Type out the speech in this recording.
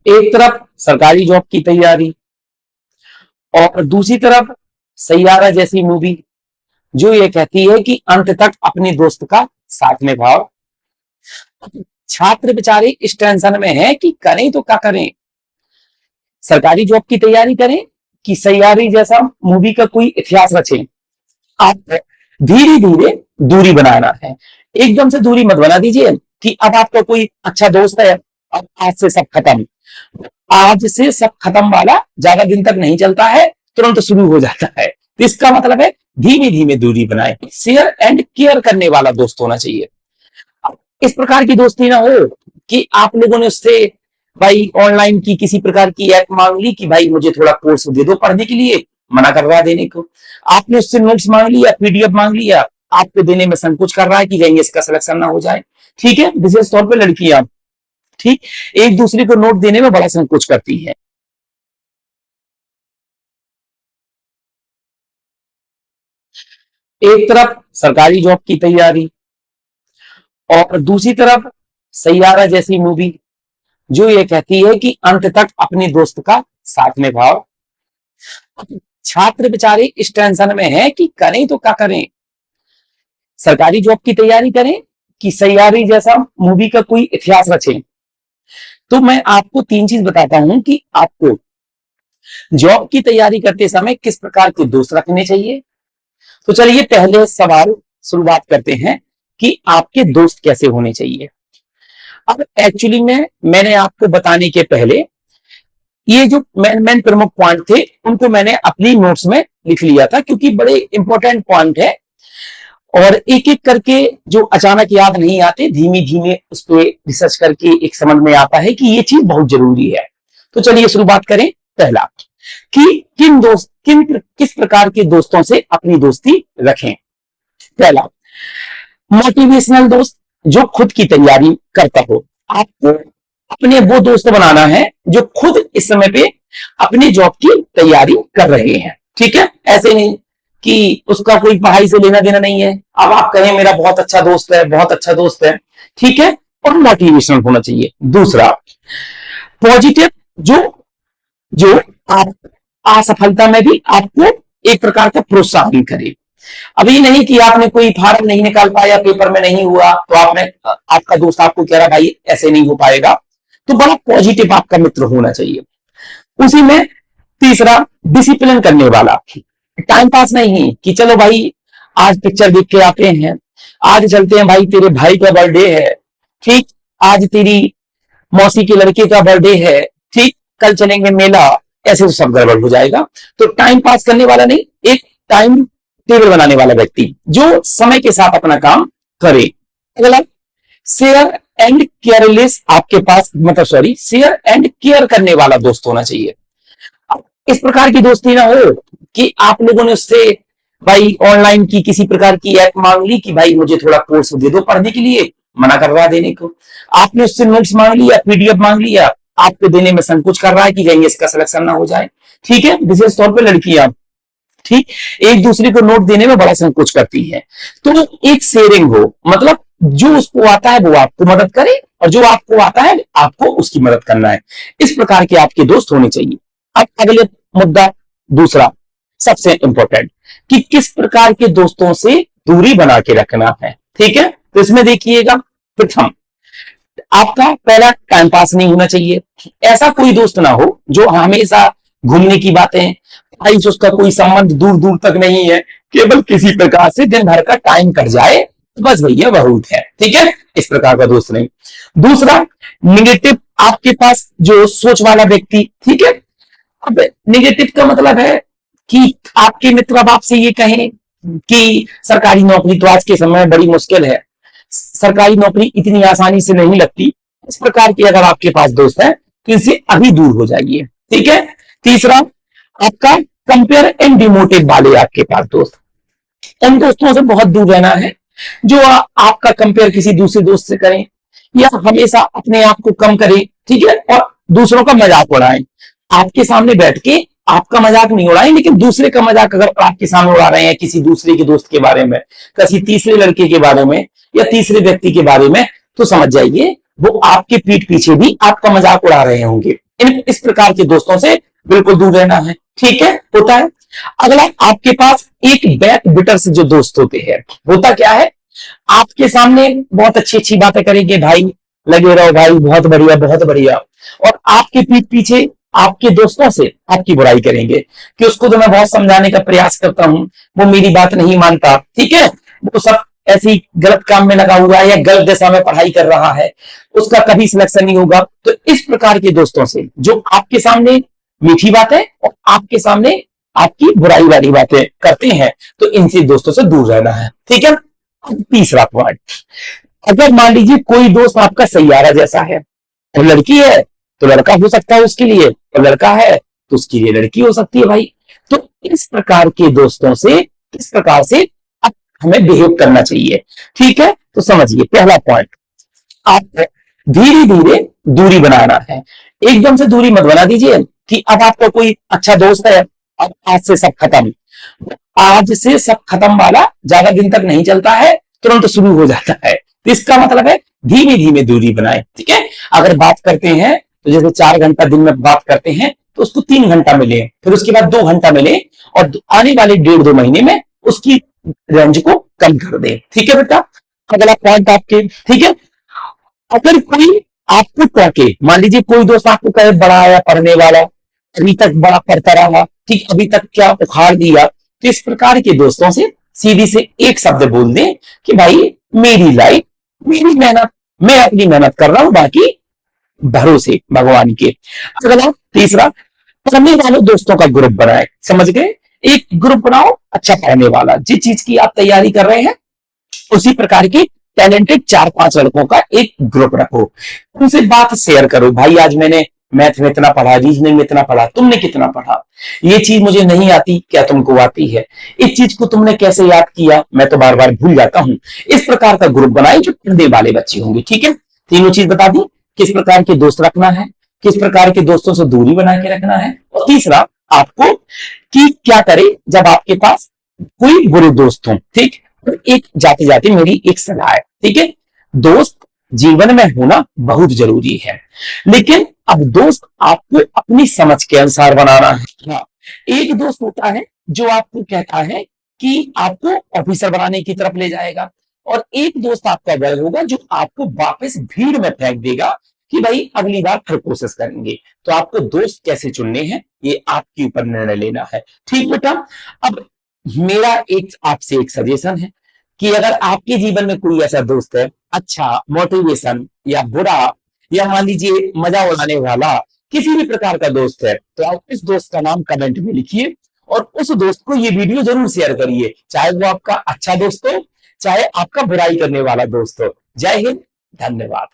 एक तरफ सरकारी जॉब की तैयारी और दूसरी तरफ सैयारा जैसी मूवी जो ये कहती है कि अंत तक अपने दोस्त का साथ निभाओ। छात्र बेचारे इस टेंशन में हैं कि करें तो क्या करें, सरकारी जॉब की तैयारी करें कि सैयारी जैसा मूवी का कोई इतिहास रचें। आप धीरे धीरे दूरी बनाना है, एकदम से दूरी मत बना दीजिए कि अब आपका कोई अच्छा दोस्त है, अब आज से सब खत्म। आज से सब खत्म वाला ज्यादा दिन तक नहीं चलता है, तुरंत शुरू हो जाता है। तो इसका मतलब है धीमे धीमे दूरी बनाए। शेयर एंड केयर करने वाला दोस्त होना चाहिए। इस प्रकार की दोस्ती ना हो कि आप लोगों ने उससे भाई ऑनलाइन की किसी प्रकार की ऐप मांग ली कि भाई मुझे थोड़ा कोर्स दे दो पढ़ने के लिए, मना करवा देने को। आपने उससे नोट्स मांग लिया, पीडीएफ मांग लिया, आपको देने में संकोच कर रहा है कि कहीं इसका सिलेक्शन ना हो जाए। ठीक है, विशेष तौर पर लड़कियां ठीक एक दूसरे को नोट देने में बड़ा संकोच करती है। एक तरफ सरकारी जॉब की तैयारी और दूसरी तरफ सैयारा जैसी मूवी जो ये कहती है कि अंत तक अपने दोस्त का साथ निभाओ। छात्र बेचारे इस टेंशन में हैं कि करें तो क्या करें, सरकारी जॉब की तैयारी करें कि सैयारी जैसा मूवी का कोई इतिहास रचें। तो मैं आपको तीन चीज बताता हूं कि आपको जॉब की तैयारी करते समय किस प्रकार के दोस्त रखने चाहिए। तो चलिए पहले सवाल शुरुआत करते हैं कि आपके दोस्त कैसे होने चाहिए। अब एक्चुअली में मैंने आपको बताने के पहले ये जो मेन प्रमुख पॉइंट थे उनको मैंने अपनी नोट्स में लिख लिया था, क्योंकि बड़े इंपॉर्टेंट पॉइंट है और एक एक करके जो अचानक याद नहीं आते, धीमे धीमे उस पर रिसर्च करके एक समझ में आता है कि ये चीज बहुत जरूरी है। तो चलिए शुरुआत करें। पहला कि किस प्रकार के दोस्तों से अपनी दोस्ती रखें। पहला, मोटिवेशनल दोस्त जो खुद की तैयारी करता हो। आपको अपने वो दोस्त बनाना है जो खुद इस समय पे अपनी जॉब की तैयारी कर रहे हैं। ठीक है, ऐसे नहीं कि उसका कोई पढ़ाई से लेना देना नहीं है, अब आप कहें मेरा बहुत अच्छा दोस्त है, बहुत अच्छा दोस्त है। ठीक है, और मोटिवेशनल होना चाहिए। दूसरा, पॉजिटिव जो जो आप असफलता में भी आपको एक प्रकार का प्रोत्साहन करे। अभी नहीं कि आपने कोई फार्म नहीं निकाल पाया, पेपर में नहीं हुआ, तो आपका दोस्त आपको कह रहा भाई ऐसे नहीं हो पाएगा, तो बड़ा पॉजिटिव आपका मित्र होना चाहिए। उसी में तीसरा, डिसिप्लिन करने वाला, टाइम पास नहीं कि चलो भाई आज पिक्चर देख के आते हैं, आज चलते हैं भाई तेरे भाई का बर्थडे है, ठीक, आज तेरी मौसी के लड़के का बर्थडे है, ठीक, कल चलेंगे मेला, ऐसे तो सब गड़बड़ हो जाएगा। तो टाइम पास करने वाला नहीं, एक टाइम टेबल बनाने वाला व्यक्ति जो समय के साथ अपना काम करे। अगला, शेयर एंड केयरलेस, आपके पास मतलब शेयर एंड केयर करने वाला दोस्त होना चाहिए। इस प्रकार की दोस्ती ना हो कि आप लोगों ने उससे भाई ऑनलाइन की किसी प्रकार की ऐप मांग ली कि भाई मुझे थोड़ा कोर्स दे दो पढ़ने के लिए, मना करवा देने को। आपने उससे नोट्स मांग लिया, पीडीएफ मांग लिया, आपको देने में संकोच कर रहा है कि कहीं इसका सिलेक्शन ना हो जाए। ठीक है, विशेष तौर पर लड़कियां ठीक एक दूसरे को नोट देने में बड़ा संकोच करती है। तो एक शेयरिंग हो, मतलब जो उसको आता है वो आपको मदद करे और जो आपको आता है आपको उसकी मदद करना है। इस प्रकार के आपके दोस्त होने चाहिए। अब अगले मुद्दा, दूसरा सबसे इंपॉर्टेंट, कि किस प्रकार के दोस्तों से दूरी बना के रखना है। ठीक है, तो इसमें देखिएगा, प्रथम आपका पहला, टाइम पास नहीं होना चाहिए। ऐसा कोई दोस्त ना हो जो हमेशा घूमने की बातें, भाई उसका कोई संबंध दूर दूर तक नहीं है, केवल किसी प्रकार से दिन भर का टाइम कट जाए बस भैया बहुत है। ठीक है, इस प्रकार का दोस्त नहीं। दूसरा, निगेटिव, आपके पास जो सोच वाला व्यक्ति। ठीक है, अब निगेटिव का मतलब है कि आपके मित्र अब आपसे ये कहें कि सरकारी नौकरी तो आज के समय में बड़ी मुश्किल है, सरकारी नौकरी इतनी आसानी से नहीं लगती। इस प्रकार की अगर आपके पास दोस्त है तो इनसे अभी दूर हो जाइए। ठीक है। तीसरा, आपका कंपेयर एंड डिमोटिव वाले आपके पास दोस्त, उन दोस्तों से बहुत दूर रहना है जो आपका कंपेयर किसी दूसरे दोस्त से करें या हमेशा अपने आप को कम करें। ठीक है, और दूसरों का मजाक उड़ाएं। आपके सामने बैठ के आपका मजाक नहीं उड़ाएं, लेकिन दूसरे का मजाक अगर आपके सामने उड़ा रहे हैं किसी दूसरे के दोस्त के बारे में, किसी तीसरे लड़के के बारे में या तीसरे व्यक्ति के बारे में, तो समझ जाइए वो आपके पीठ पीछे भी आपका मजाक उड़ा रहे होंगे। इस प्रकार के दोस्तों से बिल्कुल दूर रहना है। ठीक है, होता है। अगला, आपके पास एक बैक बिटर से जो दोस्त होते हैं, होता क्या है, आपके सामने बहुत अच्छी अच्छी बातें करेंगे, भाई लगे रहो भाई, बहुत बढ़िया बहुत बढ़िया, और आपके पीठ पीछे आपके दोस्तों से आपकी बुराई करेंगे कि उसको तो मैं बहुत समझाने का प्रयास करता हूं, वो मेरी बात नहीं मानता, ठीक है, वो सब ऐसी गलत काम में लगा हुआ है या गलत दिशा में पढ़ाई कर रहा है, उसका कभी सिलेक्शन नहीं होगा। तो इस प्रकार के दोस्तों से जो आपके सामने मीठी बातें और आपके सामने आपकी बुराई वाली बातें करते हैं, तो इनसे दोस्तों से दूर रहना है। ठीक है। तीसरा पॉइंट, अगर मान लीजिए कोई दोस्त आपका सैयारा जैसा है, और लड़की है तो लड़का हो सकता है उसके लिए, और लड़का है तो उसके लिए लड़की हो सकती है भाई। तो इस प्रकार के दोस्तों से किस प्रकार से अब हमें बिहेव करना चाहिए, ठीक है। तो समझिए, पहला पॉइंट, आप धीरे धीरे दूरी बनाना है। एकदम से दूरी मत बना दीजिए कि अब आपका कोई अच्छा दोस्त है, अब आज से सब खत्म। आज से सब खत्म वाला ज्यादा दिन तक नहीं चलता है, तुरंत शुरू हो जाता है। तो इसका मतलब है धीमे धीमे दूरी बनाए, ठीक है। अगर बात करते हैं तो जैसे 4 घंटा दिन में बात करते हैं, तो उसको 3 घंटा मिले, फिर उसके बाद 2 घंटा मिले, और आने वाले 1.5-2 महीने में उसकी रेंज को कम कर दे, ठीक है बेटा। अगला पॉइंट आपके, ठीक है, अगर कोई आपको टोके, मान लीजिए कोई दोस्त आपको कहे बड़ा आया पढ़ने वाला, अभी तक बड़ा पढ़ता रहा, ठीक, अभी तक क्या उखाड़ दिया, तो इस प्रकार के दोस्तों से सीधी से एक शब्द बोल दें कि भाई मेरी लाइफ, मेरी मेहनत, मैं अपनी मेहनत कर रहा हूं, बाकी भरोसे भगवान के। अगला, तीसरा, पढ़ने वाले दोस्तों का ग्रुप बनाए, समझ गए, एक ग्रुप बनाओ अच्छा पढ़ने वाला, जिस चीज की आप तैयारी कर रहे हैं उसी प्रकार की टैलेंटेड 4-5 लड़कों का एक ग्रुप रखो, उनसे बात शेयर करो, भाई आज मैंने मैथ में इतना पढ़ा, रीजनिंग में इतना पढ़ा, तुमने कितना पढ़ा, ये चीज मुझे नहीं आती, क्या तुमको आती है, इस चीज को तुमने कैसे याद किया, मैं तो बार बार भूल जाता हूं। इस प्रकार का ग्रुप बनाए जो पढ़ने वाले बच्चे होंगे, ठीक है। तीनों चीज बता दी, किस प्रकार के दोस्त रखना है, किस प्रकार के दोस्तों से दूरी बना के रखना है, और तीसरा आपको कि क्या करे जब आपके पास कोई बुरे दोस्त हो, ठीक। एक जाते जाते मेरी एक सलाह है, ठीक है, दोस्त जीवन में होना बहुत जरूरी है, लेकिन अब दोस्त आपको अपनी समझ के अनुसार बनाना है। हाँ, एक दोस्त होता है जो आपको कहता है कि आपको ऑफिसर बनाने की तरफ ले जाएगा, और एक दोस्त आपका वह होगा जो आपको वापस भीड़ में फेंक देगा कि भाई अगली बार फिर कोशिश करेंगे। तो आपको दोस्त कैसे चुनने हैं, ये आपके ऊपर निर्णय लेना है, ठीक बेटा। अब मेरा एक आपसे एक सजेशन है कि अगर आपके जीवन में कोई ऐसा दोस्त है, अच्छा मोटिवेशन या बुरा, या मान लीजिए मजा उड़ाने वाला, किसी भी प्रकार का दोस्त है, तो आप इस दोस्त का नाम कमेंट में लिखिए, और उस दोस्त को ये वीडियो जरूर शेयर करिए, चाहे वो आपका अच्छा दोस्त हो, चाहे आपका बुराई करने वाला दोस्त हो। जय हिंद, धन्यवाद।